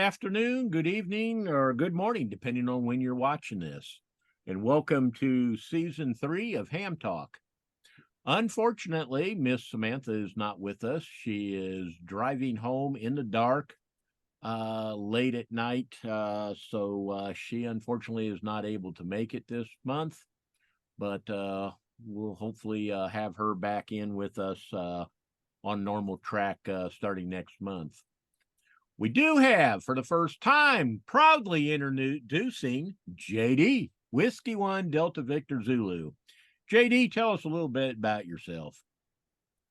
afternoon, good evening, or good morning, depending on when you're watching this. And welcome to season 3 of Ham Talk. Unfortunately, Miss Samantha is not with us. She is driving home in the dark late at night. So she unfortunately is not able to make it this month. But we'll hopefully have her back in with us on normal track starting next month. We do have, for the first time, proudly introducing JD, Whiskey 1 Delta Victor Zulu. JD, tell us a little bit about yourself.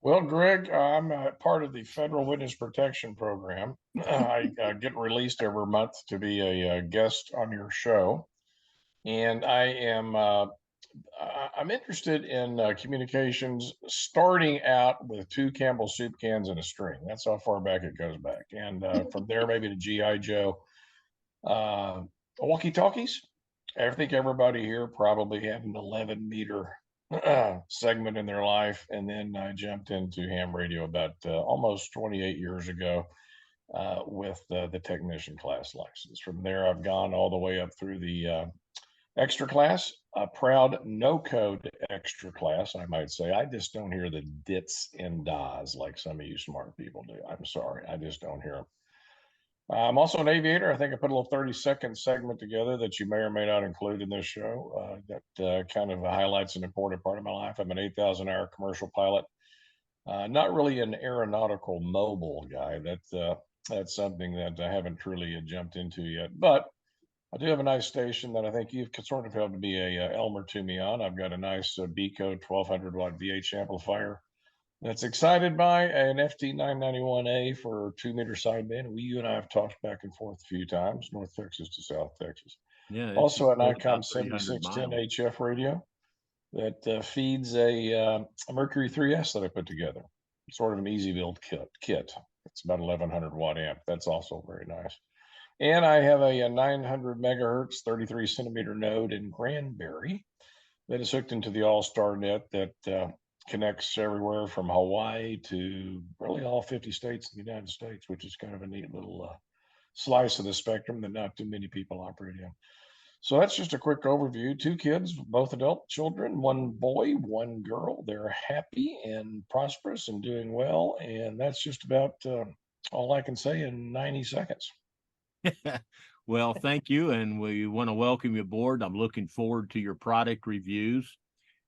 Well, Greg, I'm part of the Federal Witness Protection Program. I get released every month to be a guest on your show, and I'm interested in communications, starting out with 2 Campbell soup cans and a string. That's how far back it goes back, and from there maybe to GI Joe, walkie-talkies. I think everybody here probably had an 11-meter segment in their life, and then I jumped into ham radio about almost 28 years ago with the technician class license. From there, I've gone all the way up through the extra class, a proud no code extra class, I might say. I just don't hear the dits and das like some of you smart people do. I'm sorry, I just don't hear them. I'm also an aviator. I think I put a little 30-second segment together that you may or may not include in this show that kind of highlights an important part of my life. I'm an 8,000-hour commercial pilot. Not really an aeronautical mobile guy. That's something that I haven't truly jumped into yet. But I do have a nice station that I think you've sort of helped be a Elmer to me on. I've got a nice BCO 1200-watt VH amplifier that's excited by an FT991A for 2-meter sideband. You and I have talked back and forth a few times, North Texas to South Texas. Yeah, Also an about ICOM 300 7610 miles. HF radio that feeds a Mercury 3S that I put together. Sort of an easy build kit. It's about 1100 watt amp. That's also very nice. And I have a 900 megahertz 33 centimeter node in Granbury that is hooked into the All-Star net that connects everywhere from Hawaii to really all 50 states in the United States, which is kind of a neat little slice of the spectrum that not too many people operate in. So that's just a quick overview. 2 kids, both adult children, 1 boy, 1 girl. They're happy and prosperous and doing well. And that's just about all I can say in 90 seconds. Well, thank you, and we want to welcome you aboard. I'm looking forward to your product reviews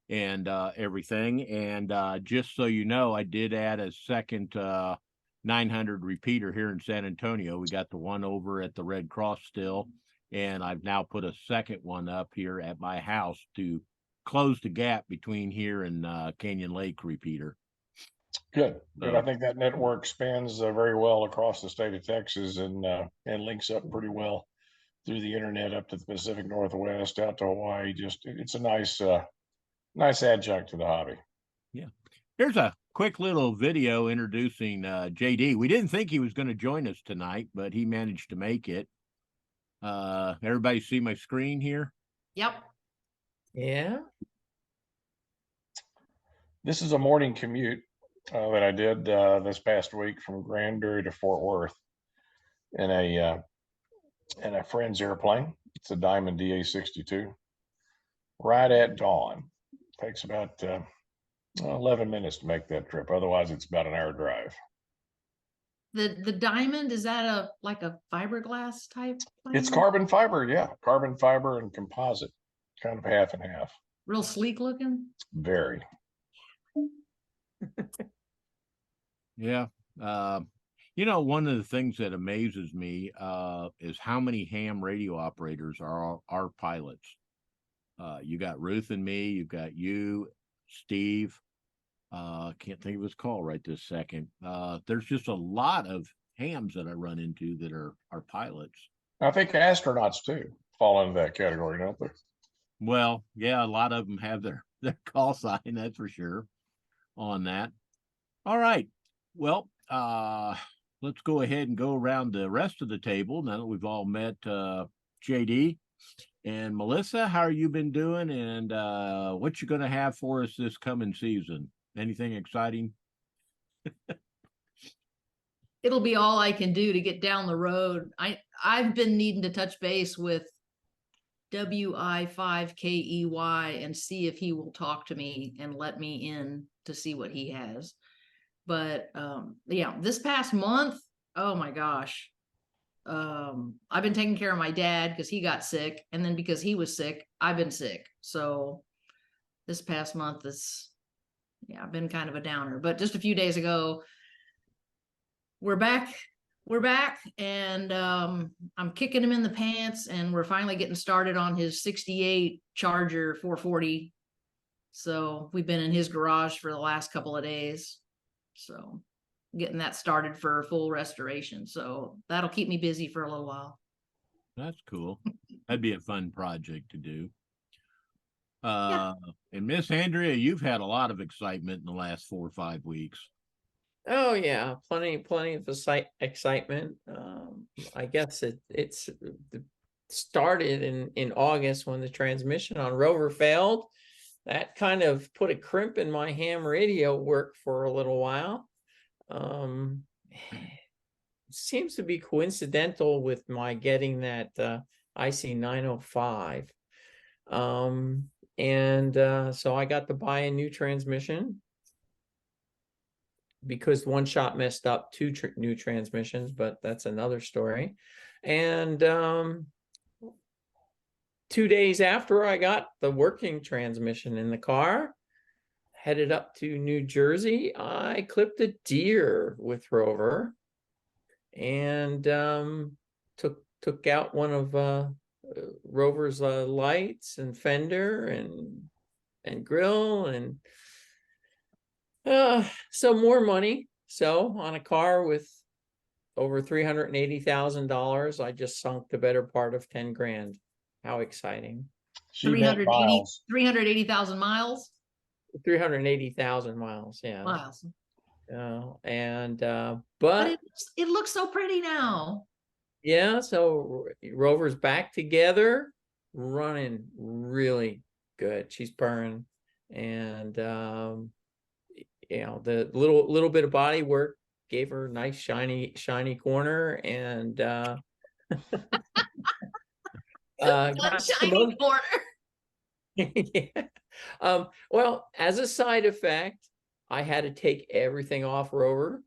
and everything. And just so you know, I did add a second 900 repeater here in San Antonio. We got the one over at the Red Cross still, and I've now put a second one up here at my house to close the gap between here and Canyon Lake repeater. Good. I think that network spans very well across the state of Texas and links up pretty well through the internet up to the Pacific Northwest, out to Hawaii. It's a nice adjunct to the hobby. Yeah. Here's a quick little video introducing JD. We didn't think he was going to join us tonight, but he managed to make it. Everybody see my screen here? Yep. Yeah. This is a morning commute that I did this past week from Granbury to Fort Worth in a friend's airplane. It's a Diamond DA-62. Right at dawn. Takes about 11 minutes to make that trip. Otherwise, it's about an hour drive. The Diamond, is that like a fiberglass type plane? It's carbon fiber, yeah. Carbon fiber and composite, kind of half and half. Real sleek looking? Very. Yeah. One of the things that amazes me is how many ham radio operators are pilots. You got Ruth and me, you've got you, Steve. Can't think of his call right this second. There's just a lot of hams that I run into that are pilots. I think astronauts too fall into that category, don't they? Well, yeah, a lot of them have their call sign, that's for sure, on that. All right. Well, let's go ahead and go around the rest of the table now that we've all met JD. And Melissa, how are you been doing? And what you going to have for us this coming season? Anything exciting? it'll be all I can do to get down the road. I've been needing to touch base with WI5KEY and see if he will talk to me and let me in to see what he has. But yeah, this past month, oh my gosh. I've been taking care of my dad because he got sick, and then because he was sick, I've been sick. So this past month is, yeah, I've been kind of a downer. But just a few days ago, we're back, and I'm kicking him in the pants, and we're finally getting started on his 68 Charger 440. So we've been in his garage for the last couple of days. So getting that started for full restoration. So that'll keep me busy for a little while. That's cool. That'd be a fun project to do. Yeah. And Miss Andrea, you've had a lot of excitement in the last 4 or 5 weeks. Oh yeah, plenty of excitement. I guess it started in August when the transmission on Rover failed. That kind of put a crimp in my ham radio work for a little while. Seems to be coincidental with my getting that IC 905. So I got to buy a new transmission because one shop messed up 2 new transmissions, but that's another story. And 2 days after I got the working transmission in the car, headed up to New Jersey, I clipped a deer with Rover and took out one of Rover's lights and fender and grill, and some more money. So on a car with over $380,000, I just sunk the better part of 10 grand. How exciting. She meant miles. 380,000 miles. 380,000 miles, yeah. Miles. But it looks so pretty now. Yeah, so Rover's back together, running really good. She's purring, and the little bit of body work gave her a nice shiny corner, and shiny corner. Yeah. Well, as a side effect, I had to take everything off Rover,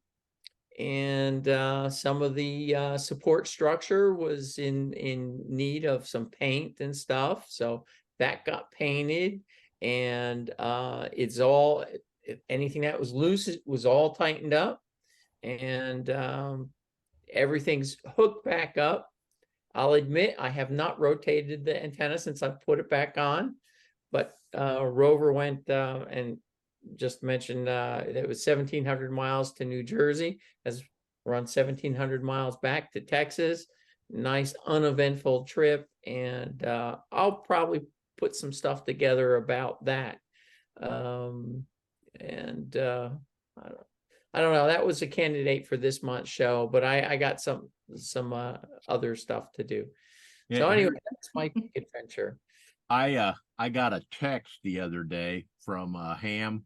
and some of the support structure was in need of some paint and stuff, so that got painted, and it's all, anything that was loose, it was all tightened up, and everything's hooked back up. I'll admit I have not rotated the antenna since I put it back on, but Rover went and just mentioned it was 1,700 miles to New Jersey, has run 1,700 miles back to Texas. Nice uneventful trip, and I'll probably put some stuff together about that. I don't know, that was a candidate for this month's show, but I got some other stuff to do. Yeah, so anyway, that's my adventure. I got a text the other day from Ham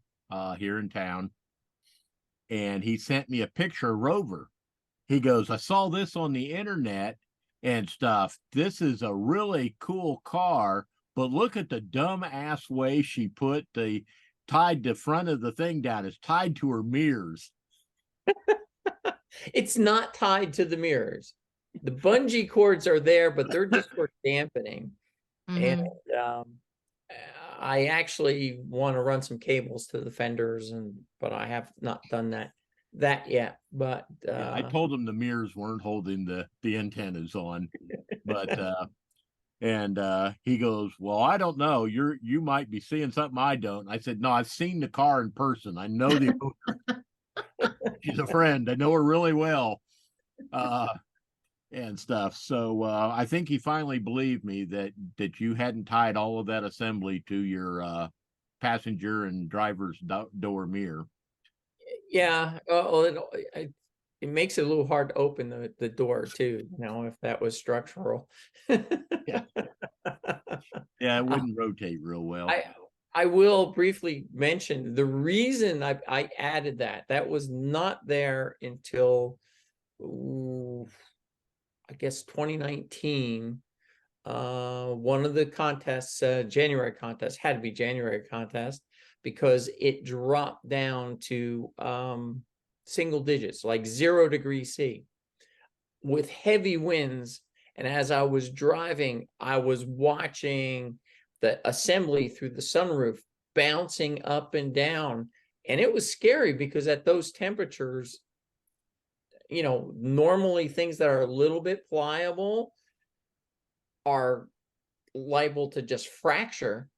here in town, and he sent me a picture of Rover. He goes, I saw this on the internet and stuff. This is a really cool car, but look at the dumb ass way she tied the front of the thing down. It's tied to her mirrors. It's not tied to the mirrors. The bungee cords are there, but they're just for dampening. Mm-hmm. And I actually want to run some cables to the fenders, but I have not done that yet. But yeah, I told him the mirrors weren't holding the antennas on, but and he goes, well, I don't know, you might be seeing something I don't. I said, no, I've seen the car in person. I know the owner. She's a friend. I know her really well. And stuff. So I think he finally believed me that you hadn't tied all of that assembly to your passenger and driver's door mirror. Yeah, well, it makes it a little hard to open the door too, if that was structural. Yeah, it wouldn't rotate real well. I will briefly mention the reason I added that was not there until I guess 2019, one of the contests, January contest, had to be January contest, because it dropped down to single digits, like 0 degrees C, with heavy winds. And as I was driving, I was watching the assembly through the sunroof bouncing up and down. And it was scary because at those temperatures, normally things that are a little bit pliable are liable to just fracture.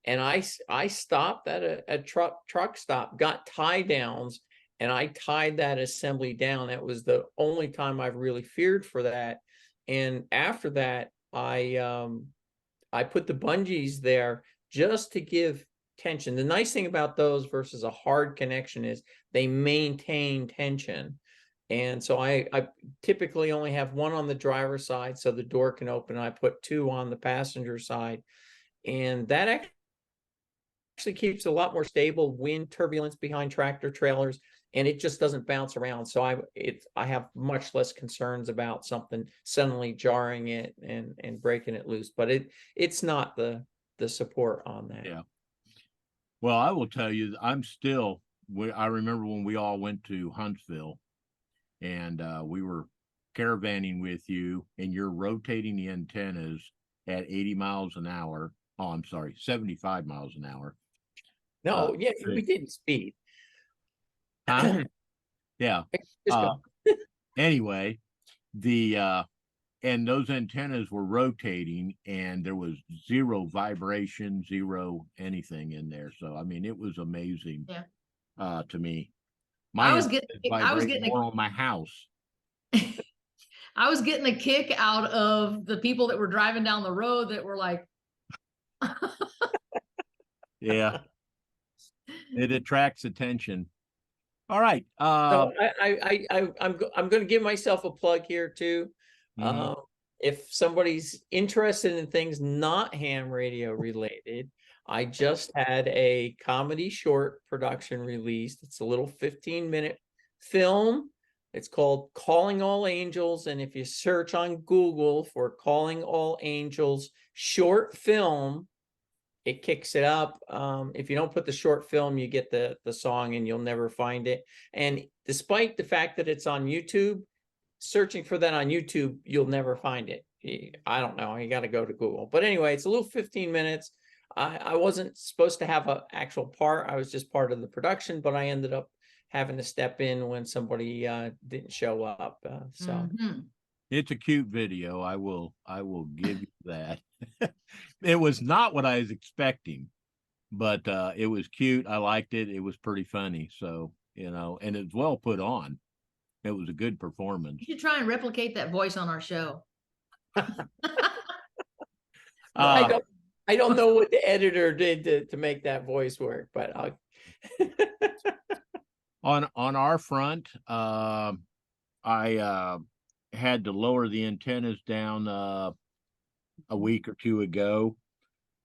And I stopped at a truck stop, got tie downs, and I tied that assembly down. That was the only time I've really feared for that. And after that, I put the bungees there just to give tension. The nice thing about those versus a hard connection is they maintain tension. And so I typically only have one on the driver's side so the door can open. I put 2 on the passenger side. And that actually keeps a lot more stable wind turbulence behind tractor trailers, and it just doesn't bounce around. So I have much less concerns about something suddenly jarring it and breaking it loose. But it's not the support on that. Yeah. Well, I will tell you, I remember when we all went to Huntsville, and we were caravanning with you, and you're rotating the antennas at 80 miles an hour. Oh, I'm sorry, 75 miles an hour. No, yeah, we didn't speed. Yeah. Anyway, and those antennas were rotating, and there was 0 vibration, 0 anything in there. So, I mean, it was amazing. Yeah. To me. I was getting more on my house. I was getting a kick out of the people that were driving down the road that were like, yeah, it attracts attention. All right. So I'm going to give myself a plug here too. If somebody's interested in things not ham radio related, I just had a comedy short production released. It's a little 15-minute film. It's called Calling All Angels. And if you search on Google for Calling All Angels short film, it kicks it up. If you don't put the short film, you get the song and you'll never find it. And despite the fact that it's on YouTube, searching for that on YouTube, you'll never find it. I don't know. You got to go to Google. But anyway, it's a little 15 minutes. I wasn't supposed to have an actual part. I was just part of the production, but I ended up having to step in when somebody didn't show up. It's a cute video. I will give you that. It was not what I was expecting, but it was cute. I liked it. It was pretty funny. So, and it's well put on. It was a good performance. You should try and replicate that voice on our show. I don't know what the editor did to make that voice work, but on our front, I had to lower the antennas down a week or 2 ago.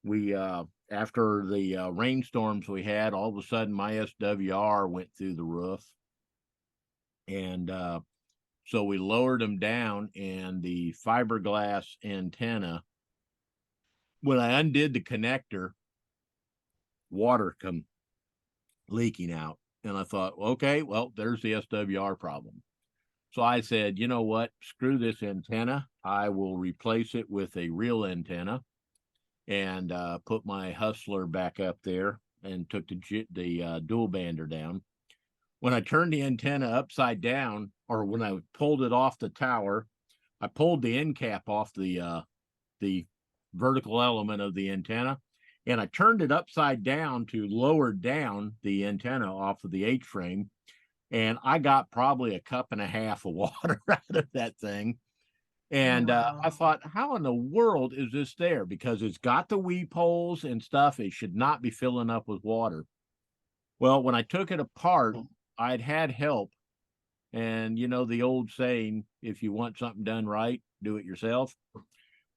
We after the rainstorms we had, all of a sudden my SWR went through the roof, and so we lowered them down, and the fiberglass antenna, when I undid the connector, water come leaking out, and I thought, okay, well, there's the SWR problem. So I said, you know what, screw this antenna. I will replace it with a real antenna, and put my Hustler back up there and took the dual bander down. When I turned the antenna upside down, or when I pulled it off the tower, I pulled the end cap off the vertical element of the antenna, and I turned it upside down to lower down the antenna off of the H-frame, and I got probably a cup and a half of water out of that thing. And I thought, how in the world is this there? Because it's got the weep holes and stuff. It should not be filling up with water. Well, when I took it apart, I'd had help. And you know the old saying, if you want something done right, do it yourself.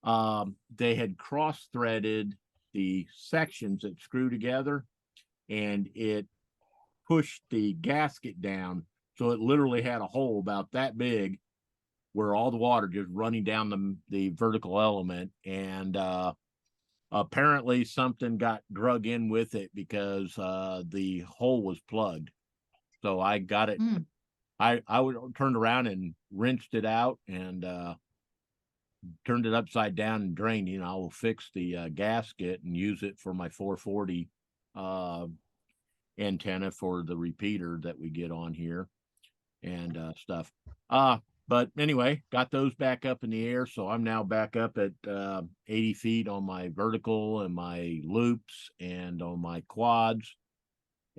They had cross-threaded the sections that screw together, and it pushed the gasket down. So it literally had a hole about that big where all the water just running down the vertical element. And apparently something got drug in with it because the hole was plugged. So I got it. Hmm. I turned around and rinsed it out and turned it upside down and drained. I will fix the gasket and use it for my 440 antenna for the repeater that we get on here and stuff. But anyway, got those back up in the air. So I'm now back up at 80 feet on my vertical and my loops and on my quads.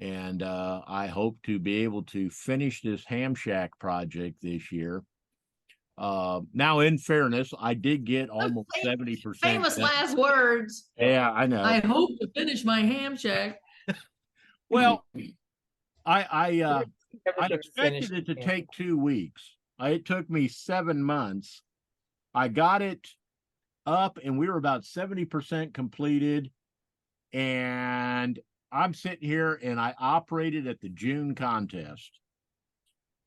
And I hope to be able to finish this ham shack project this year. Now, in fairness, I did get almost 70%. Famous last words. Yeah, I know. I hope to finish my ham shack. Well, I Never expected finished it to the take 2 weeks. It took me 7 months. I got it up and we were about 70% completed. And I'm sitting here and I operated at the June contest.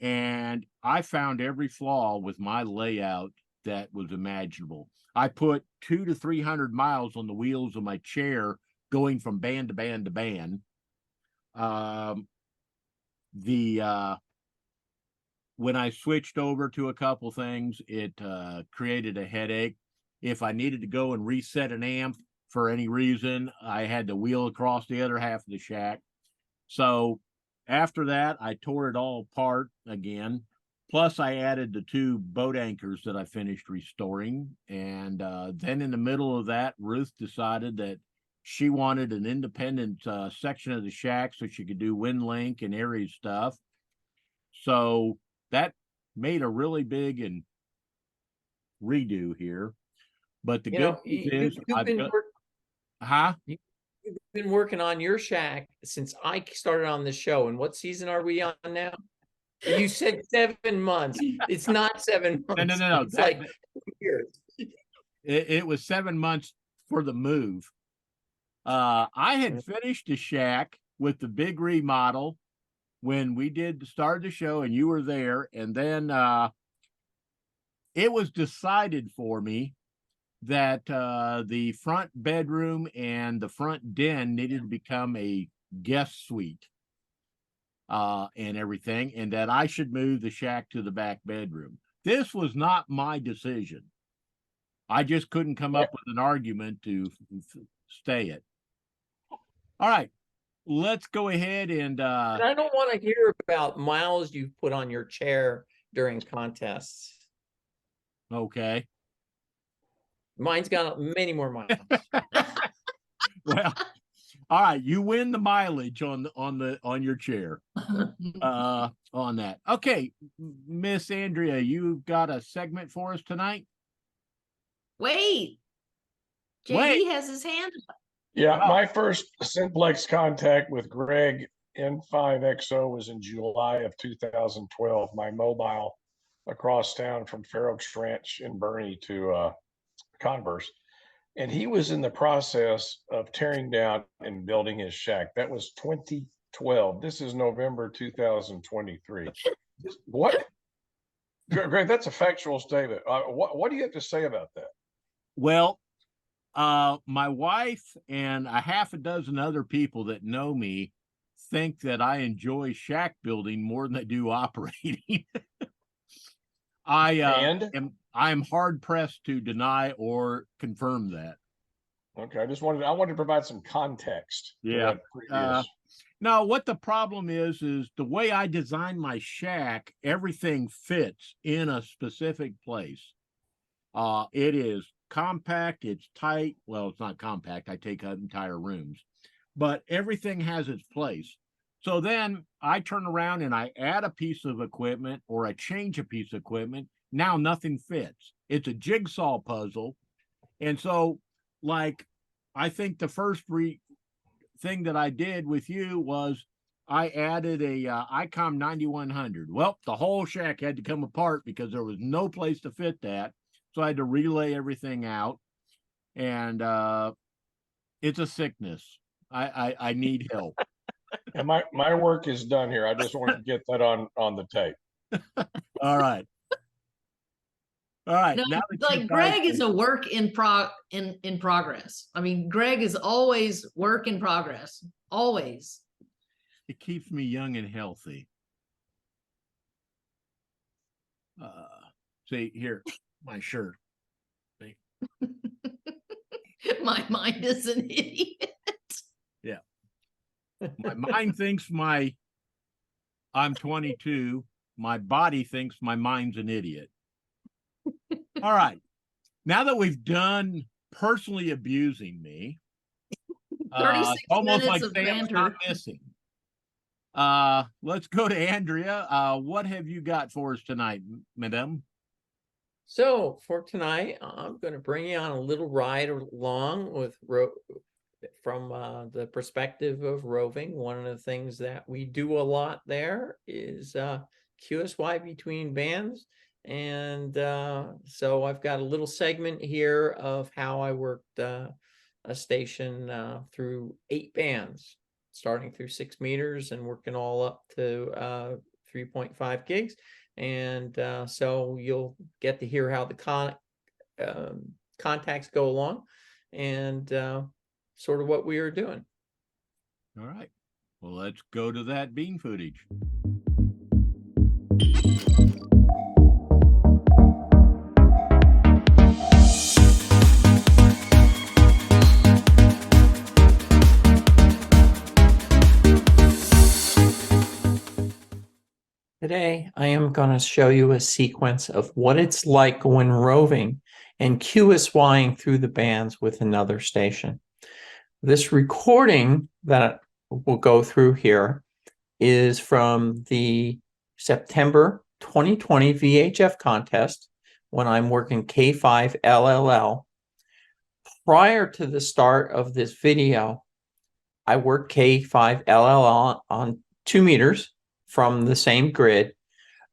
And I found every flaw with my layout that was imaginable. I put 200 to 300 miles on the wheels of my chair going from band to band to band. When I switched over to a couple things, it created a headache. If I needed to go and reset an amp for any reason, I had to wheel across the other half of the shack. So after that, I tore it all apart again. Plus, I added the 2 boat anchors that I finished restoring. And then in the middle of that, Ruth decided that she wanted an independent section of the shack so she could do wind link and area stuff. So that made a really big and redo here. But the good news is I've got, you've been working on your shack since I started on the show. And what season are we on now? You said 7 months. It's not 7 months. No. It's like years. It was 7 months for the move. I had finished the shack with the big remodel when we did start the show and you were there. And then it was decided for me that the front bedroom and the front den needed to become a guest suite and everything, and that I should move the shack to the back bedroom. This was not my decision. I just couldn't come up with an argument to stay it. All right, let's go ahead and I don't want to hear about miles you've put on your chair during contests. Okay. Mine's got many more miles. Well, all right, you win the mileage on your chair on that. Okay, Miss Andrea, you've got a segment for us tonight. Wait. JD has his hand up. Yeah, my first simplex contact with Greg N5XO was in July of 2012. My mobile across town from Fair Oaks Ranch in Bernie to Converse. And he was in the process of tearing down and building his shack. That was 2012. This is November 2023. What? Greg, that's a factual statement. What do you have to say about that? Well, my wife and a half a dozen other people that know me think that I enjoy shack building more than I do operating. I'm hard pressed to deny or confirm that. Okay, I wanted to provide some context. Yeah. No, what the problem is the way I design my shack, everything fits in a specific place. It is compact, it's tight. Well, it's not compact. I take up entire rooms, but everything has its place. So then I turn around and I add a piece of equipment or I change a piece of equipment. Now nothing fits. It's a jigsaw puzzle. And so, like, I think the first thing that I did with you was I added a ICOM 9100. Well, the whole shack had to come apart because there was no place to fit that. So I had to relay everything out. And it's a sickness. I need help. And my work is done here. I just want to get that on the tape. All right. All right. No, Now that you like guys Greg is a work in progress. I mean, Greg is always work in progress. Always. it keeps me young and healthy. See here, my shirt. See? My mind is an idiot. My mind thinks I'm 22. My body thinks my mind's an idiot. All right. Now that we've done personally abusing me, 36 almost minutes like of Sam's banter. not missing. Let's go to Andrea. What have you got for us tonight, madam? So for tonight, I'm going to bring you on a little ride along with from the perspective of roving. One of the things that we do a lot there is QSY between bands. And so I've got a little segment here of how I worked a station through 8 bands, starting through 6 meters and working all up to 3.5 gigs. And so you'll get to hear how the contacts go along and sort of what we are doing. All right. Well, let's go to that bean footage. Today, I am going to show you a sequence of what it's like when roving and QSYing through the bands with another station. This recording that we'll go through here is from the September 2020 VHF contest when I'm working K5 LLL. Prior to the start of this video, I worked K5 LLL on 2 meters from the same grid,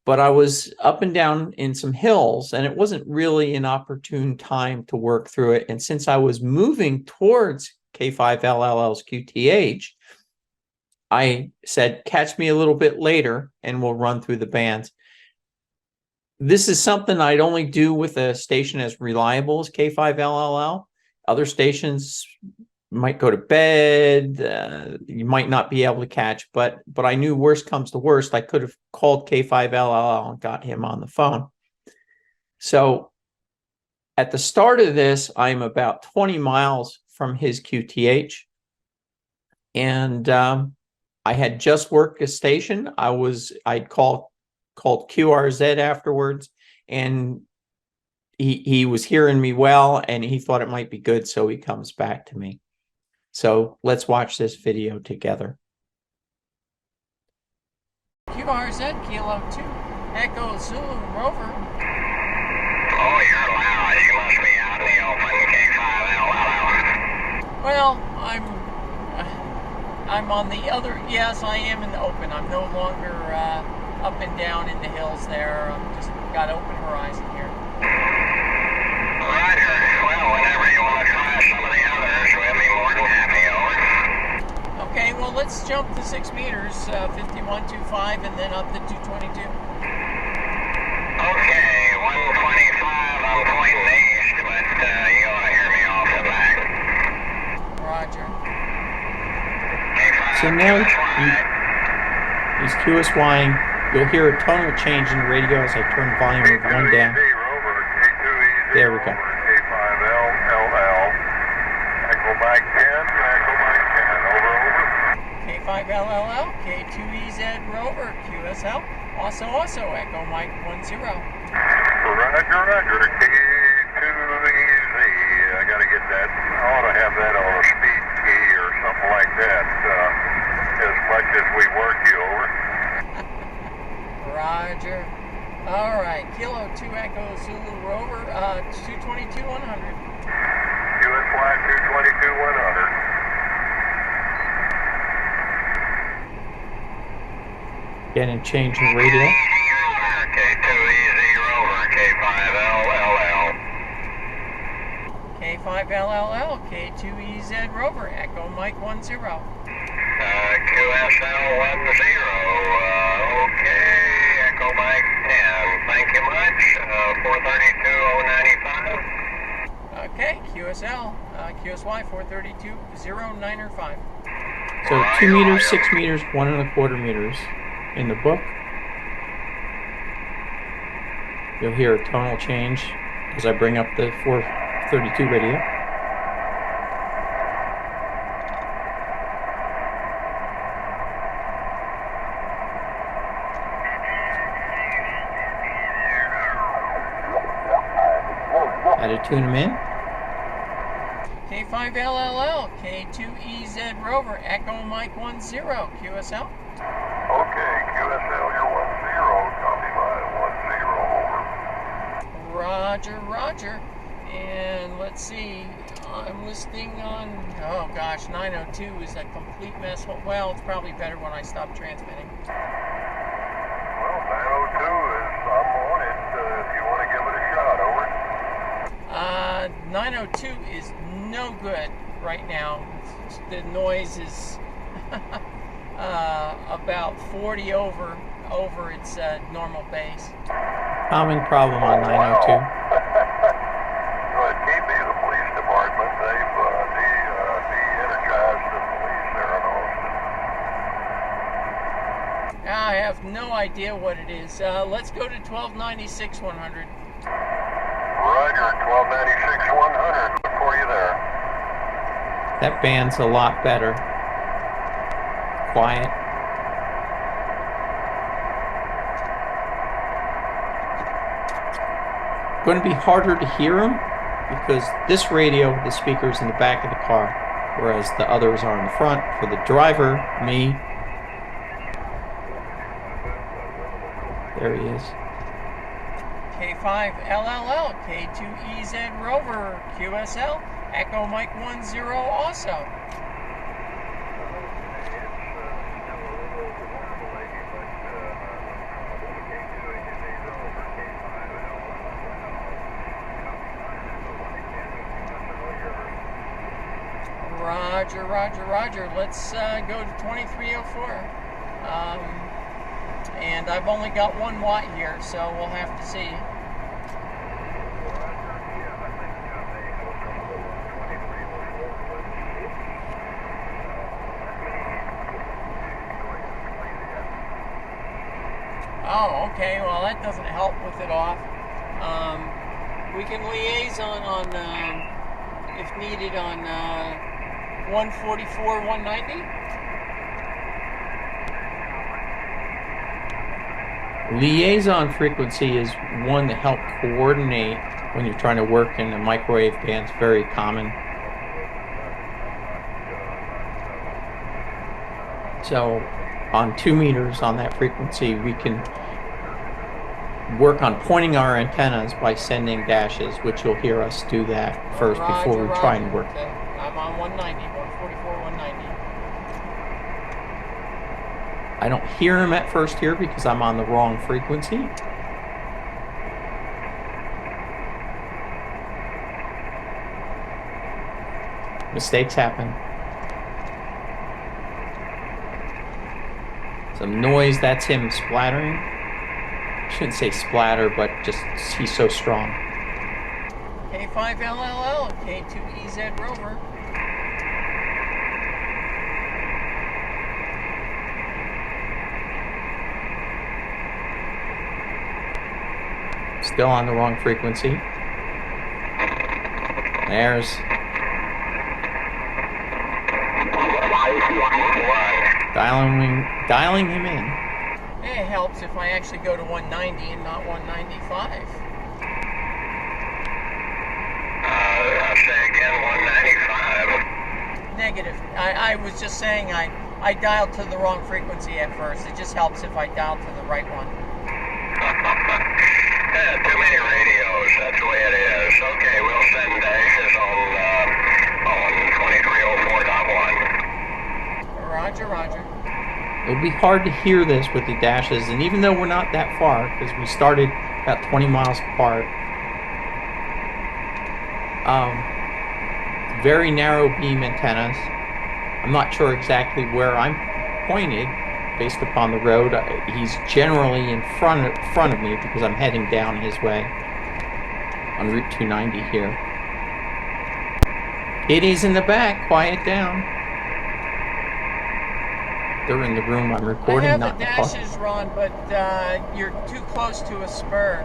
but I was up and down in some hills and it wasn't really an opportune time to work through it. And since I was moving towards K5 LLL's QTH, I said, catch me a little bit later and we'll run through the bands. This is something I'd only do with a station as reliable as K5 LLL. Other stations might go to bed, you might not be able to catch, but I knew worst comes to worst, I could have called K5 LLL and got him on the phone. So at the start of this, I'm about 20 miles from his QTH, and I had just worked a station. I'd called QRZ afterwards, and he was hearing me well, and he thought it might be good, so he comes back to me. So let's watch this video together. QRZ Kilo 2 Echo Zulu Rover. Oh, you're loud. You must be out in the open, K5LL. Well, I'm on the other. Yes, I am in the open. I'm no longer up and down in the hills there. I'm just got open horizon here. Roger. Well, whenever you want to try some of the others, we'll be more than happy, over. Okay, well, let's jump to 6 meters, 5125, and then up to 222. Okay, 125, I'm pointing east, but you ought to hear me off the back. Roger. K5, So now QSY. he's QSYing. You'll hear a tonal change in the radio as I turn the volume of 1 down. There we go. K5LLL. Echo Mike 10, Echo Mike 10, over. K5LLL, K2EZ Rover, QSL, also Echo Mike 10. Roger, K2EZ. I gotta get that. I ought to have that on a speed key or something like that, as much as we work you, over. Roger. All right, Kilo 2 Echo Zulu Rover, 222 100. QSY 222 100. Getting a change in radio. K2EZ Rover, K5LLL. K5LLL, K2EZ Rover, Echo Mike 10. QSL 10. Okay, Echo Mike 10. Thank you much. 432 QSL, QSY 432-0905. So 2 meters, 6 meters, 1.25 meters. In the book, you'll hear a tonal change as I bring up the 432 radio. Had to tune them in. K5LLL, K2EZ Rover, Echo Mike 10, QSL. Okay, QSL, you're 10, copy my 10, over. Roger, Roger. And let's see, I'm listening on, oh gosh, 902 is a complete mess. Well, it's probably better when I stop transmitting. Well, 902 is, I'm on it, if you want to give it a shot, over. 902 is no good right now. The noise is about 40 over its normal base. Common problem on 902. Well, it can't be the police department. They've de-energized the police there in Austin. I have no idea what it is. Let's go to 1296 100. Roger, 1296 100. Look for you there. That band's a lot better. Quiet. Going to be harder to hear them because this radio, the speaker's in the back of the car, whereas the others are in the front. For the driver, me. There he is. K5LLL, K2EZ Rover, QSL, Echo Mike 10 also. Roger, Roger, Roger. Let's go to 2304. And I've only got 1 watt here, so we'll have to see. Oh, okay. Well, that doesn't help with it off. We can liaison on, if needed, on 144, 190. Liaison frequency is one to help coordinate when you're trying to work in a microwave band. It's very common. So on 2 meters on that frequency, we can work on pointing our antennas by sending dashes, which you'll hear us do that first before we try and work. Okay. I'm on 190, 144, 190. I don't hear him at first here because I'm on the wrong frequency. Mistakes happen. Some noise, that's him splattering. I shouldn't say splatter, but just he's so strong. K5LLL, K2EZ Rover. Still on the wrong frequency. There's dialing him in. It helps if I actually go to 190 and not 195. Say again, 195. Negative. I was just saying I dialed to the wrong frequency at first. It just helps if I dial to the right one. Too many radios, that's the way it is. Okay, we'll send dashes on 2304.1. Roger, Roger. It'll be hard to hear this with the dashes, and even though we're not that far, because we started about 20 miles apart, very narrow beam antennas. I'm not sure exactly where I'm pointed based upon the road. He's generally in front of me because I'm heading down his way on Route 290 here. Kitty's in the back. Quiet down. They're in the room I'm recording, I have not the in the car. dashes, Ron, but you're too close to a spur.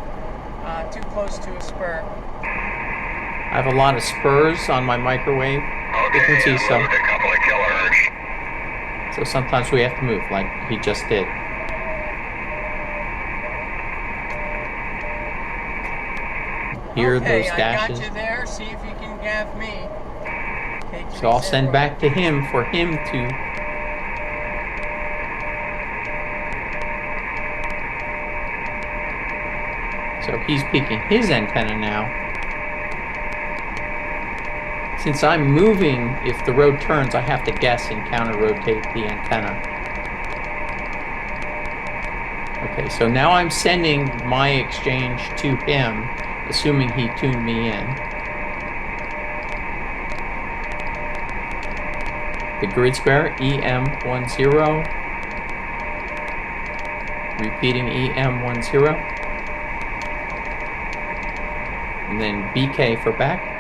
Too close to a spur. I have a lot of spurs on my microwave frequency, so a couple of kilohertz. so sometimes we have to move, like he just did. Hear Okay, those I dashes. got you there. See if you can gaff me. So I'll send back to him for him to. So he's peaking his antenna now. Since I'm moving, if the road turns, I have to guess and counter-rotate the antenna. Okay, so now I'm sending my exchange to him, assuming he tuned me in. The grid square, EM10. Repeating EM10. And then BK for back.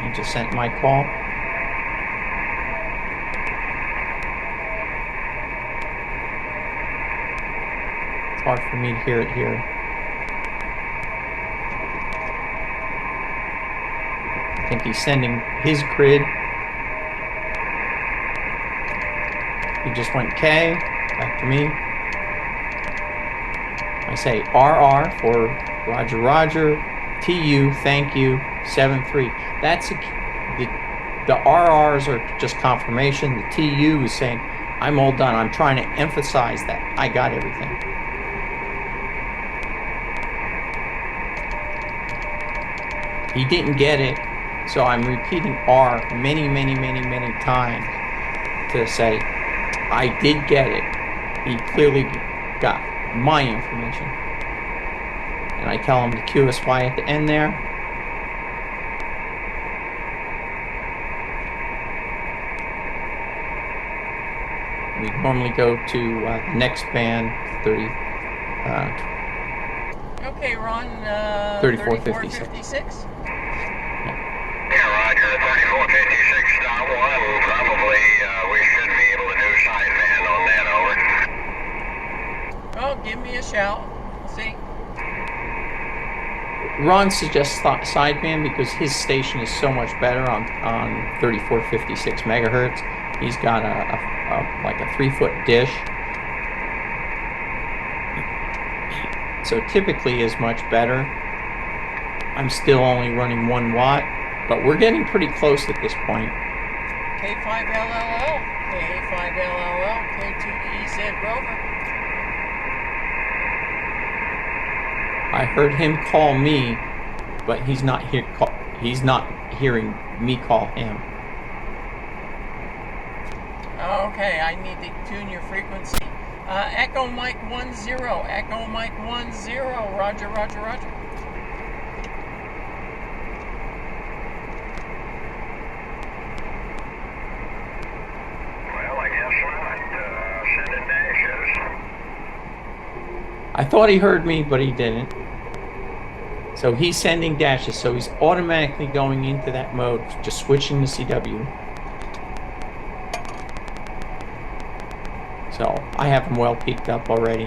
He just sent my call. It's hard for me to hear it here. I think he's sending his grid. He just went K, back to me. I say RR for Roger Roger, TU, thank you, 7-3. That's the RRs are just confirmation. The TU is saying, I'm all done. I'm trying to emphasize that I got everything. He didn't get it, so I'm repeating R many times to say, I did get it. He clearly got my information. And I tell him the QSY at the end there. We normally go to the next band, 30. Okay, Ron. 3456. Yeah, Roger, 3456.1. Probably we should be able to do sideband on that, over. Oh, give me a shout. See? Ron suggests sideband because his station is so much better on 3456 megahertz. He's got like a 3-foot dish. So typically is much better. I'm still only running 1 watt, but we're getting pretty close at this point. K5LLL, K5LLL, K2EZ Rover. I heard him call me, but he's not hearing me call him. Okay, I need to tune your frequency. Echo Mike 10, Echo Mike 10, Roger, Roger, Roger. Well, I guess not. Sending dashes. I thought he heard me, but he didn't. So he's sending dashes, so he's automatically going into that mode, just switching to CW. So I have him well peaked up already.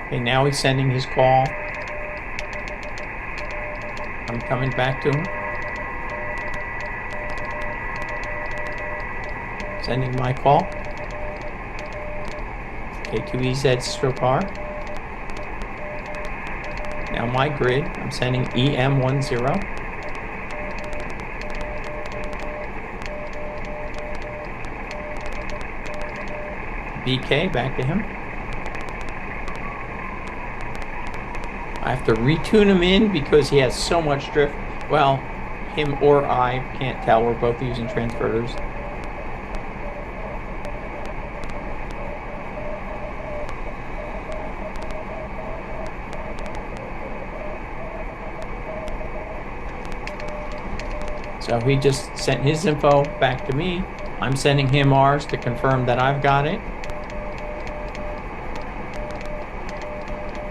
Okay, now he's sending his call. I'm coming back to him. Sending my call. K2EZ stroke R. Now my grid, I'm sending EM10. BK, back to him. I have to retune him in because he has so much drift. Well, him or I, can't tell, we're both using transverters. So he just sent his info back to me. I'm sending him ours to confirm that I've got it.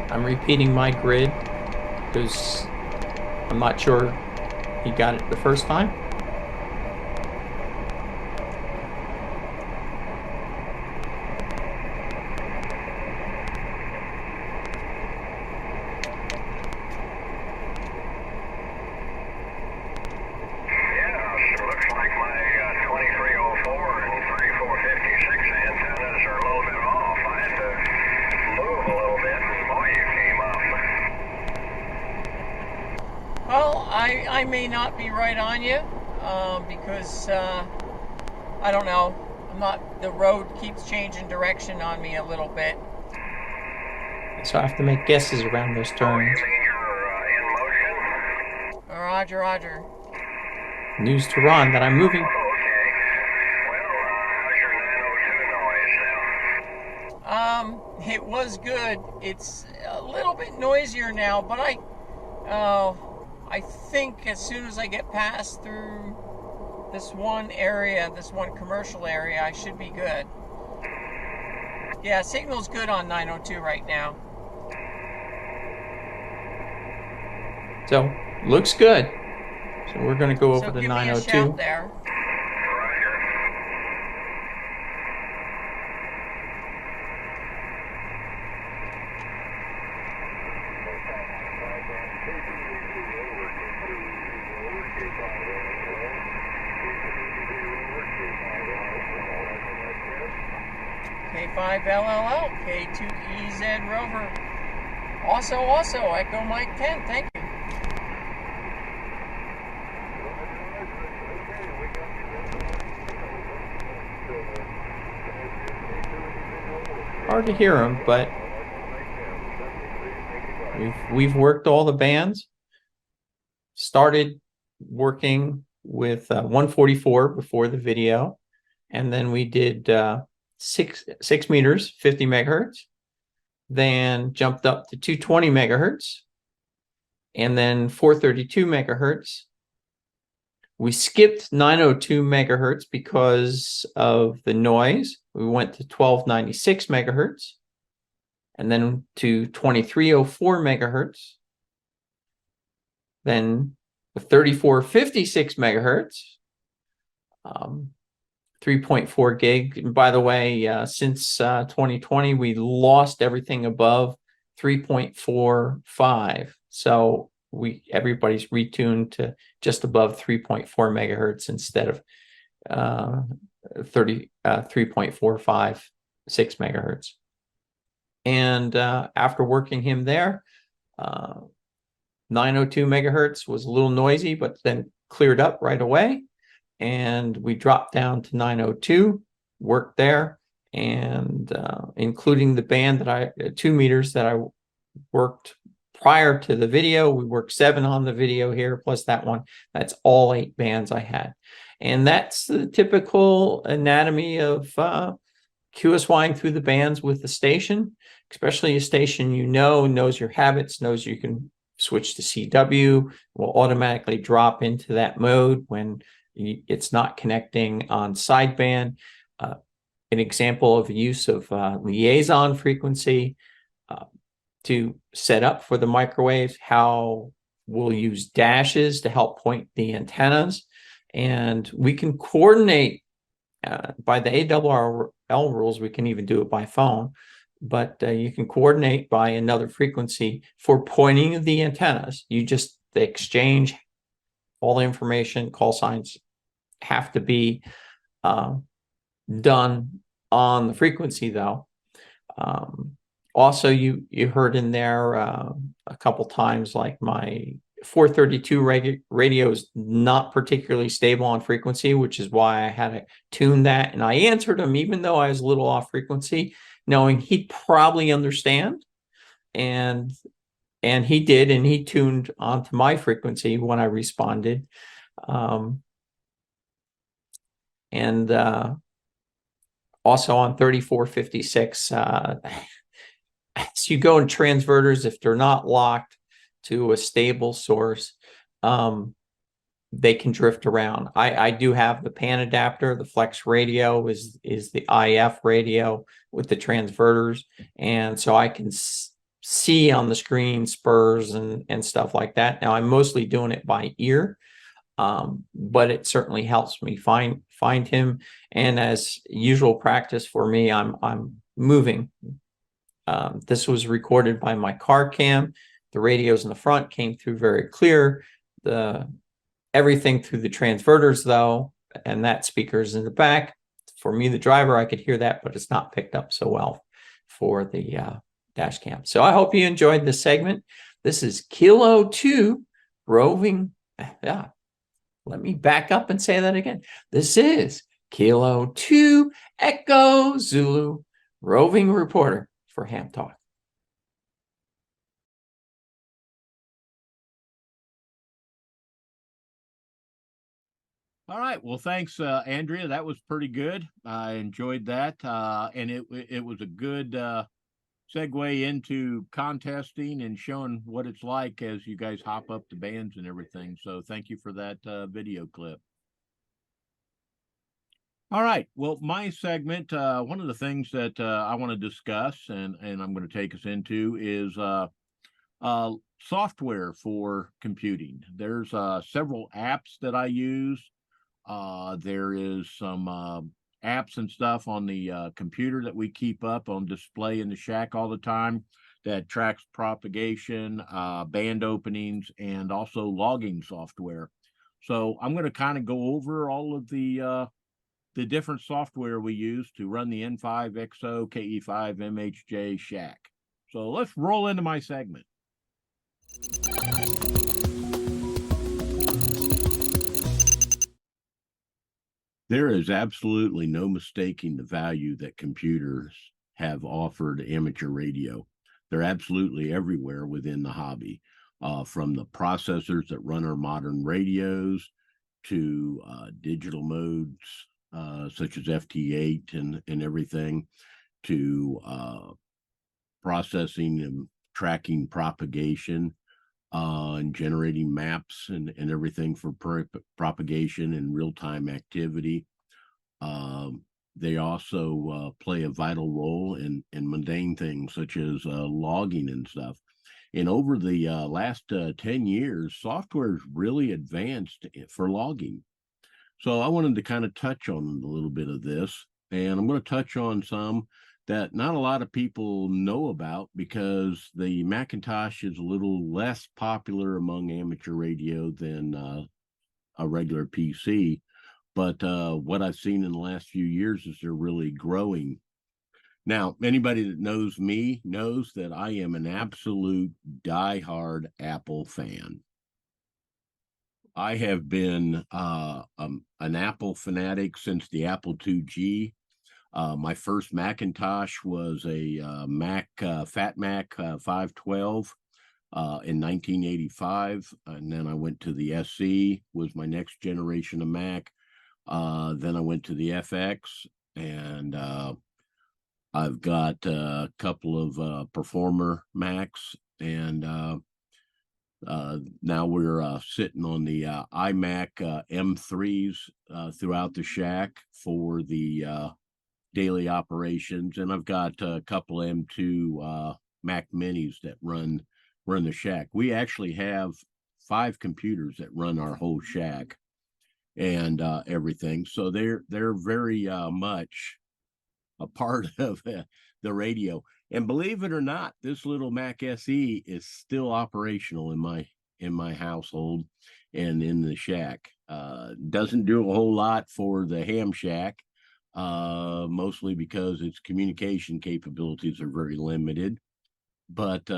I'm repeating my grid because I'm not sure he got it the first time. Well, I may not be right on you because I don't know. The road keeps changing direction on me a little bit. So I have to make guesses around those turns. Roger, Roger. News to Ron that I'm moving. It was good. It's a little bit noisier now, but I think as soon as I get past through this one area, this one commercial area, I should be good. Yeah, signal's good on 902 right now. So looks good. So we're going to go over So to give me a 902. shout there. K5LLL, K2EZ Rover. Also, Echo Mike 10, thank you. Hard to hear him, but we've worked all the bands. Started working with 144 before the video, and then we did 6 meters, 50 megahertz, then jumped up to 220 megahertz, and then 432 megahertz. We skipped 902 megahertz because of the noise. We went to 1296 megahertz, and then to 2304 megahertz, then the 3456 megahertz, 3.4 gig. And by the way, since 2020, we lost everything above 3.45. So everybody's retuned to just above 3.4 megahertz instead of 3.456 megahertz. And after working him there, 902 megahertz was a little noisy, but then cleared up right away. And we dropped down to 902, worked there, and including the band that 2 meters that I worked prior to the video. We worked 7 on the video here, plus that one. That's all 8 bands I had. And that's the typical anatomy of QSYing through the bands with the station, especially a station knows your habits, knows you can switch to CW, will automatically drop into that mode when it's not connecting on sideband. An example of the use of liaison frequency to set up for the microwaves, how we'll use dashes to help point the antennas. And we can coordinate by the ARRL rules. We can even do it by phone, but you can coordinate by another frequency for pointing the antennas. They exchange all the information. Call signs have to be done on the frequency, though. Also, you heard in there a couple times, like my 432 radio is not particularly stable on frequency, which is why I had to tune that. And I answered him, even though I was a little off frequency, knowing he'd probably understand. And he did, and he tuned onto my frequency when I responded. And also on 3456, as you go in transverters, if they're not locked to a stable source, they can drift around. I do have the pan adapter. The flex radio is the IF radio with the transverters, and so I can see on the screen spurs and stuff like that. Now I'm mostly doing it by ear, but it certainly helps me find him. And as usual practice for me, I'm moving. This was recorded by my car cam. The radios in the front came through very clear. Everything through the transverters though, and that speaker's in the back. For me, the driver, I could hear that, but it's not picked up so well for the dash cam. So I hope you enjoyed this segment. This is Kilo 2 Roving. Yeah, let me back up and say that again. This is Kilo 2 Echo Zulu Roving reporter for Ham Talk. All right. Well, thanks, Andrea. That was pretty good. I enjoyed that. And it was a good segue into contesting and showing what it's like as you guys hop up the bands and everything. So thank you for that video clip. All right. Well, my segment, one of the things that I want to discuss and I'm going to take us into is software for computing. There's several apps that I use. There is some apps and stuff on the computer that we keep up on display in the shack all the time that tracks propagation, band openings, and also logging software. So I'm going to kind of go over all of the different software we use to run the N5XO KE5 MHJ shack. So let's roll into my segment. There is absolutely no mistaking the value that computers have offered amateur radio. They're absolutely everywhere within the hobby, from the processors that run our modern radios to digital modes such as FT8 and everything, to processing and tracking propagation and generating maps and everything for propagation and real-time activity. They also play a vital role in mundane things such as logging and stuff. And over the last 10 years, software has really advanced for logging. So I wanted to kind of touch on a little bit of this, and I'm going to touch on some that not a lot of people know about because the Macintosh is a little less popular among amateur radio than a regular PC. But what I've seen in the last few years is they're really growing. Now, anybody that knows me knows that I am an absolute diehard Apple fan. I have been an Apple fanatic since the Apple IIG. My first Macintosh was a Mac, Fat Mac 512 in 1985. And then I went to the SE, was my next generation of Mac. Then I went to the FX, and I've got a couple of Performer Macs, and now we're sitting on the iMac M3s throughout the shack for the daily operations, and I've got a couple M2 Mac Minis that run the shack. We actually have 5 computers that run our whole shack and everything. So they're very much a part of the radio. And believe it or not, this little Mac SE is still operational in my household and in the shack. Doesn't do a whole lot for the ham shack, mostly because its communication capabilities are very limited. But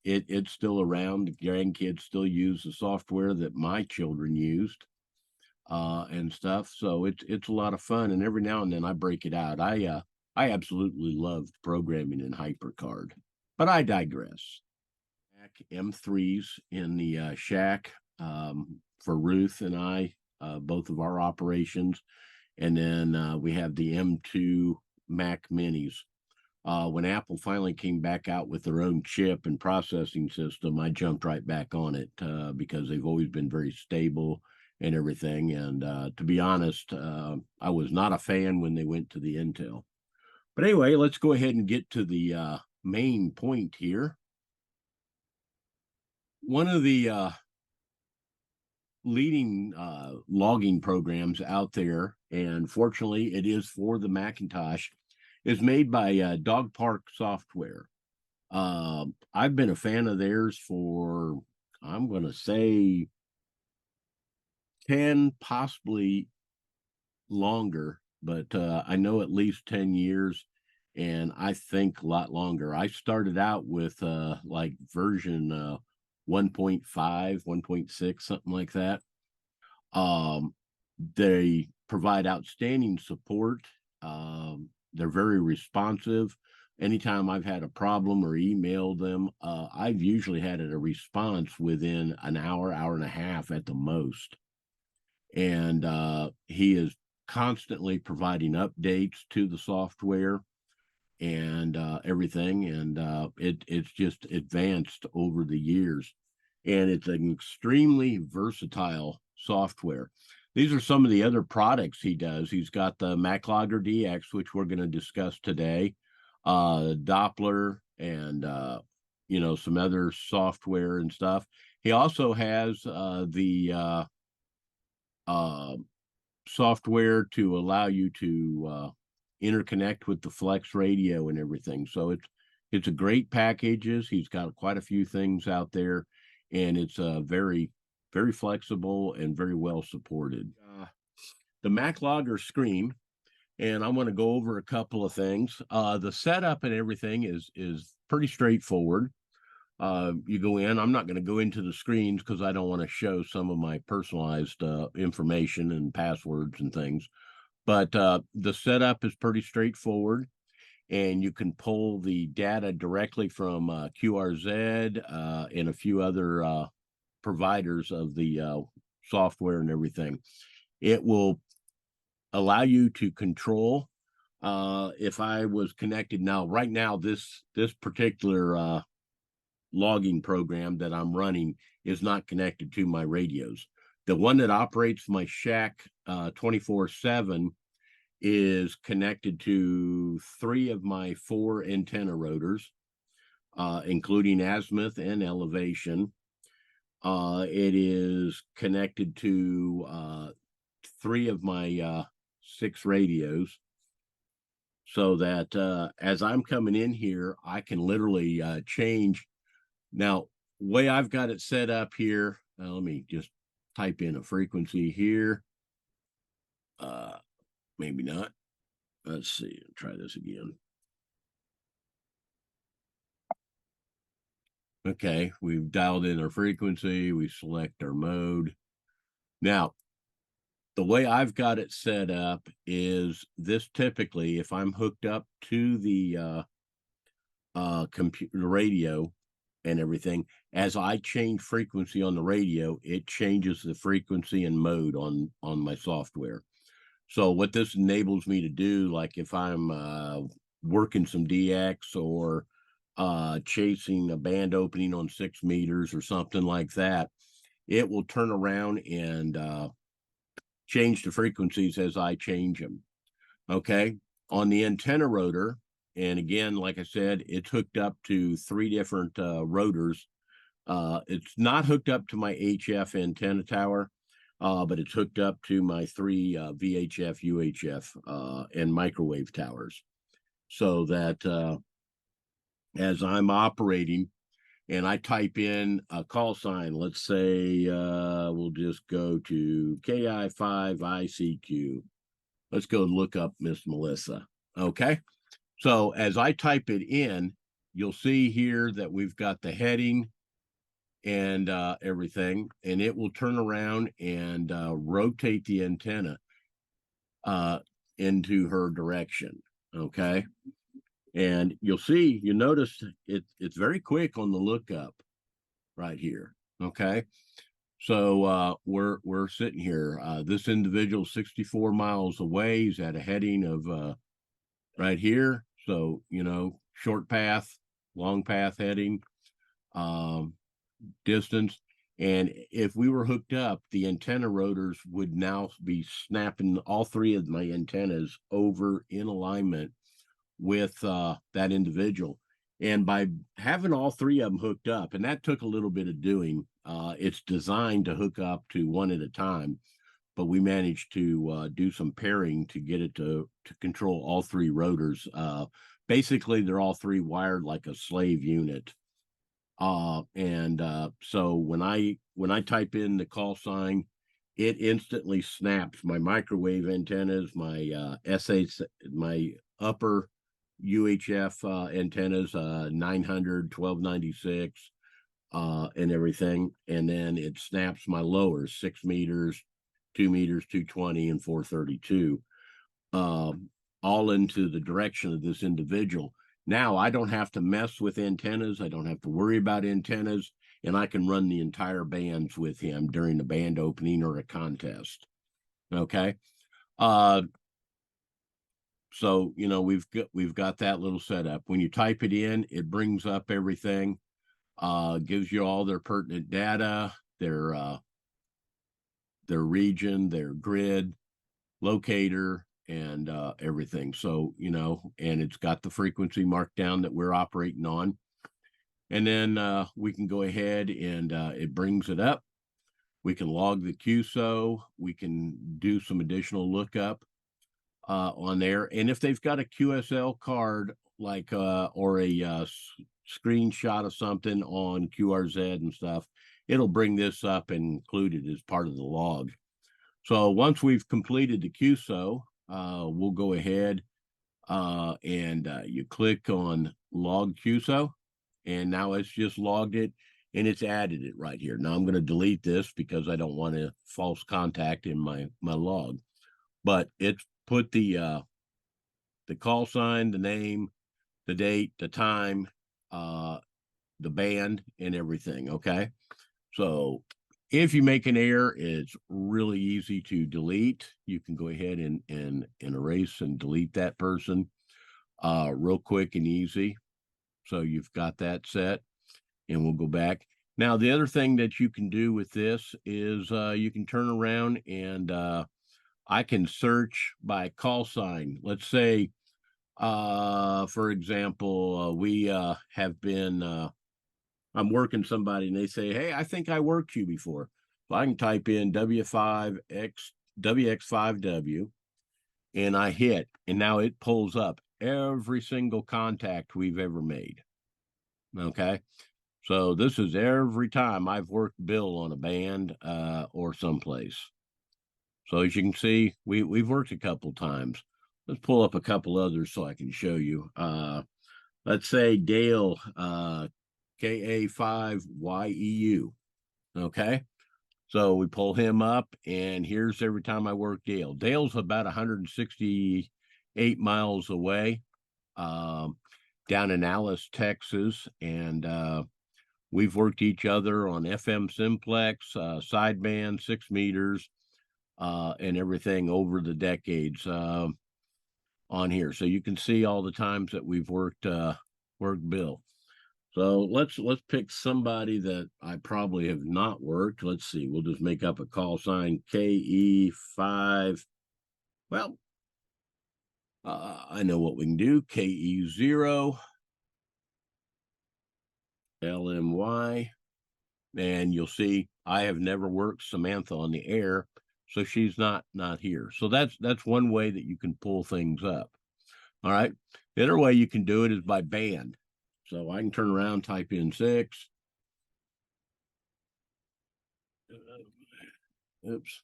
it's still around. The grandkids still use the software that my children used and stuff. So it's a lot of fun. And every now and then I break it out. I absolutely loved programming in HyperCard, but I digress. M3s in the shack for Ruth and I, both of our operations. And then we have the M2 Mac Minis. When Apple finally came back out with their own chip and processing system, I jumped right back on it because they've always been very stable and everything. And to be honest, I was not a fan when they went to the Intel. But anyway, let's go ahead and get to the main point here. One of the leading logging programs out there, and fortunately it is for the Macintosh, is made by Dog Park Software. I've been a fan of theirs for, I'm going to say 10, possibly longer, but I know at least 10 years, and I think a lot longer. I started out with like version 1.5, 1.6, something like that. They provide outstanding support. They're very responsive. Anytime I've had a problem or emailed them, I've usually had a response within an hour, hour and a half at the most. And he is constantly providing updates to the software and everything. And it's just advanced over the years. And it's an extremely versatile software. These are some of the other products he does. He's got the MacLogger DX, which we're going to discuss today, Doppler, and some other software and stuff. He also has the software to allow you to interconnect with the Flex radio and everything. So it's a great packages. He's got quite a few things out there, and it's very, very flexible and very well supported. The MacLogger screen, and I want to go over a couple of things. The setup and everything is pretty straightforward. You go in. I'm not going to go into the screens because I don't want to show some of my personalized information and passwords and things. But the setup is pretty straightforward, and you can pull the data directly from QRZ and a few other providers of the software and everything. It will allow you to control. If I was connected right now, this particular logging program that I'm running is not connected to my radios. The one that operates my shack 24/7 is connected to 3 of my 4 antenna rotors, including azimuth and elevation. It is connected to 3 of my 6 radios, so that as I'm coming in here, I can literally change. Now, way I've got it set up here, let me just type in a frequency here. Maybe not. Let's see. Try this again. Okay, we've dialed in our frequency. We select our mode. Now, the way I've got it set up is this typically, if I'm hooked up to the computer radio and everything, as I change frequency on the radio, it changes the frequency and mode on my software. So what this enables me to do, like if I'm working some DX or chasing a band opening on 6 meters or something like that, it will turn around and change the frequencies as I change them. Okay. On the antenna rotor, and again, like I said, it's hooked up to 3 different rotors. It's not hooked up to my HF antenna tower, but it's hooked up to my 3 VHF, UHF, and microwave towers. So that as I'm operating and I type in a call sign, let's say we'll just go to KI5ICQ. Let's go look up Miss Melissa. Okay. So as I type it in, you'll see here that we've got the heading and everything, and it will turn around and rotate the antenna into her direction. Okay. And you'll notice it's very quick on the lookup right here. Okay. So we're sitting here. This individual 64 miles away. He's at a heading of right here. So, short path, long path heading, distance. And if we were hooked up, the antenna rotors would now be snapping all three of my antennas over in alignment with that individual. And by having all three of them hooked up, and that took a little bit of doing, it's designed to hook up to one at a time, but we managed to do some pairing to get it to control all three rotors. Basically, they're all three wired like a slave unit. So when I type in the call sign, it instantly snaps my microwave antennas, my my upper UHF antennas, 900, 1296, and everything. And then it snaps my lowers, 6 meters, 2 meters, 220, and 432, all into the direction of this individual. Now I don't have to mess with antennas. I don't have to worry about antennas, and I can run the entire bands with him during the band opening or a contest. Okay. So, you know, we've got that little setup. When you type it in, it brings up everything, gives you all their pertinent data, their region, their grid, locator, and everything. So, you know, and it's got the frequency marked down that we're operating on. And then we can go ahead and it brings it up. We can log the QSO. We can do some additional lookup on there. And if they've got a QSL card, like or a screenshot of something on QRZ and stuff, it'll bring this up and include it as part of the log. So once we've completed the QSO, we'll go ahead and you click on log QSO, and now it's just logged it and it's added it right here. Now I'm going to delete this because I don't want a false contact in my log, but it's put the call sign, the name, the date, the time, the band, and everything. Okay, so if you make an error, it's really easy to delete. You can go ahead and erase and delete that person real quick and easy. So you've got that set, and we'll go back. Now, the other thing that you can do with this is you can turn around and I can search by call sign. Let's say, for example, we have been I'm working somebody and they say, hey, I think I worked you before. So I can type in WX5W and I hit, and now it pulls up every single contact we've ever made. Okay. So this is every time I've worked Bill on a band or someplace. So as you can see, we've worked a couple times. Let's pull up a couple others so I can show you. Let's say Dale, KA5YEU. Okay. So we pull him up, and here's every time I work Dale. Dale's about 168 miles away, down in Alice, Texas. And we've worked each other on FM simplex, sideband, 6 meters, and everything over the decades on here. So you can see all the times that we've worked Bill. So let's pick somebody that I probably have not worked. Let's see. We'll just make up a call sign, KE5. Well, I know what we can do. KE0, LMY. And you'll see I have never worked Samantha on the air, so she's not here. So that's one way that you can pull things up. All right. The other way you can do it is by band. So I can turn around, type in 6. Oops.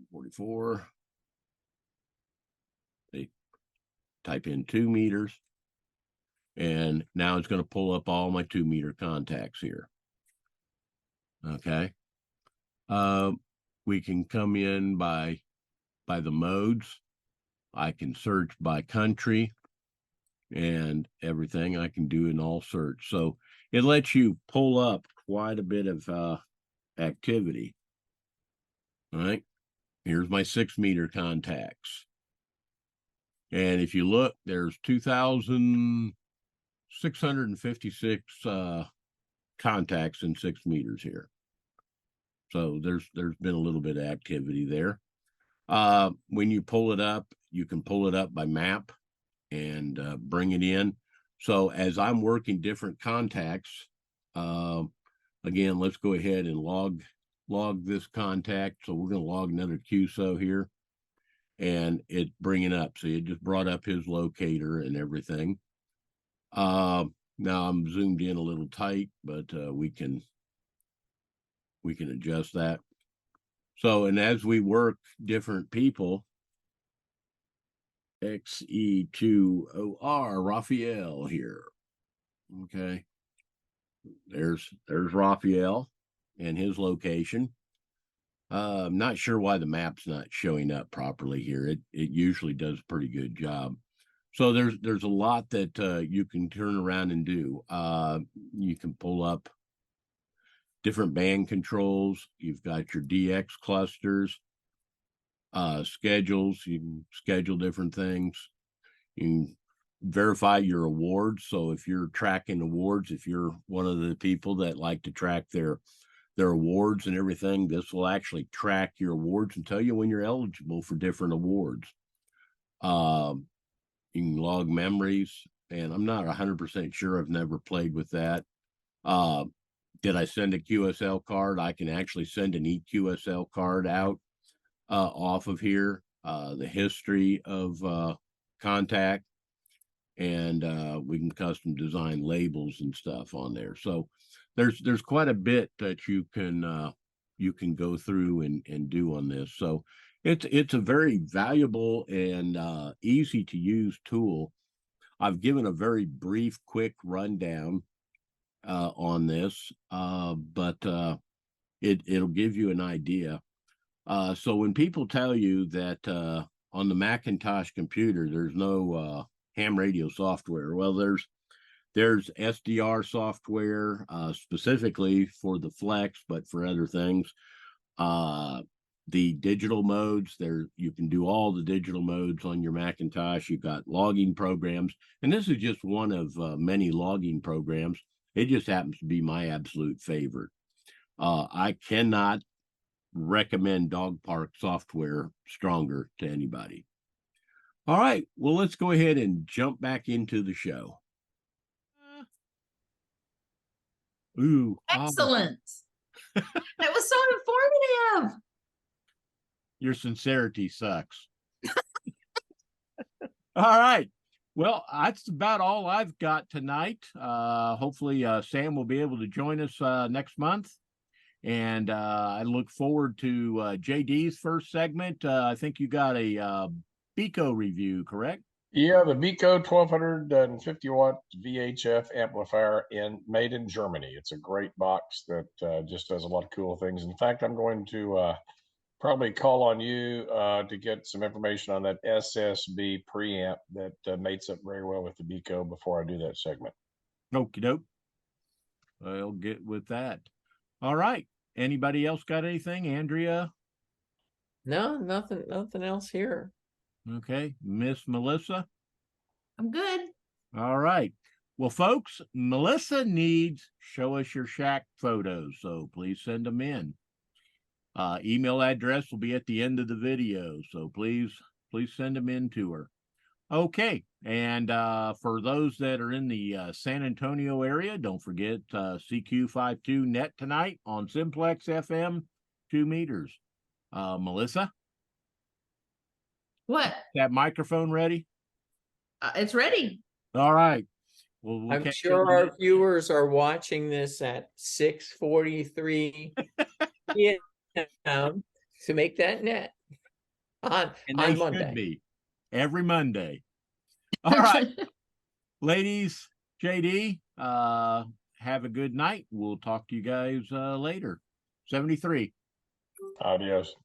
144. They type in 2 meters. And now it's going to pull up all my 2 meter contacts here. Okay. We can come in by the modes. I can search by country and everything. I can do an all search. So it lets you pull up quite a bit of activity. All right. Here's my 6 meter contacts. And if you look, there's 2,656 contacts in 6 meters here. So there's been a little bit of activity there. When you pull it up, you can pull it up by map and bring it in. So as I'm working different contacts, again, let's go ahead and log this contact. So we're going to log another QSO here, and it bringing up. So it just brought up his locator and everything. Now I'm zoomed in a little tight, but we can adjust that. So, and as we work different people, XE2OR Raphael here. Okay. There's Raphael and his location. I'm not sure why the map's not showing up properly here. It usually does a pretty good job. So there's a lot that you can turn around and do. You can pull up different band controls. You've got your DX clusters, schedules. You can schedule different things. You can verify your awards. So if you're tracking awards, if you're one of the people that like to track their awards and everything, this will actually track your awards and tell you when you're eligible for different awards. You can log memories, and I'm not 100% sure. I've never played with that. Did I send a QSL card? I can actually send an EQSL card out off of here. The history of contact, and we can custom design labels and stuff on there. So there's quite a bit that you can go through and do on this. So it's a very valuable and easy to use tool. I've given a very brief, quick rundown on this, but it'll give you an idea. So when people tell you that on the Macintosh computer there's no ham radio software, well, there's SDR software specifically for the Flex, but for other things, the digital modes, there you can do all the digital modes on your Macintosh. You've got logging programs, and this is just one of many logging programs. It just happens to be my absolute favorite. I cannot recommend Dog Park software stronger to anybody. All right, well, let's go ahead and jump back into the show. Ooh, Excellent. That was so informative. Your sincerity sucks. All right. Well, that's about all I've got tonight. Hopefully Sam will be able to join us next month. And I look forward to JD's first segment. I think you got a Beco review, correct? Yeah, the Beco 1250 watt VHF amplifier made in Germany. It's a great box that just does a lot of cool things. In fact, I'm going to probably call on you to get some information on that SSB preamp that mates up very well with the Beco before I do that segment. Okie doke. I'll get with that. All right. Anybody else got anything? Andrea? No, nothing else here. Okay. Miss Melissa? I'm good. All right. Well, folks, Melissa needs show us your shack photos, so please send them in. Email address will be at the end of the video, so please send them in to her. Okay, and for those that are in the San Antonio area, don't forget CQ52 net tonight on Simplex FM 2 meters. Melissa? What? That microphone ready? It's ready. All right. Well, I'm sure our viewers are watching this at 6:43 p.m. to make that net on Monday. Should be every Monday. All right, ladies, JD, have a good night. We'll talk to you guys later. 73. Adios.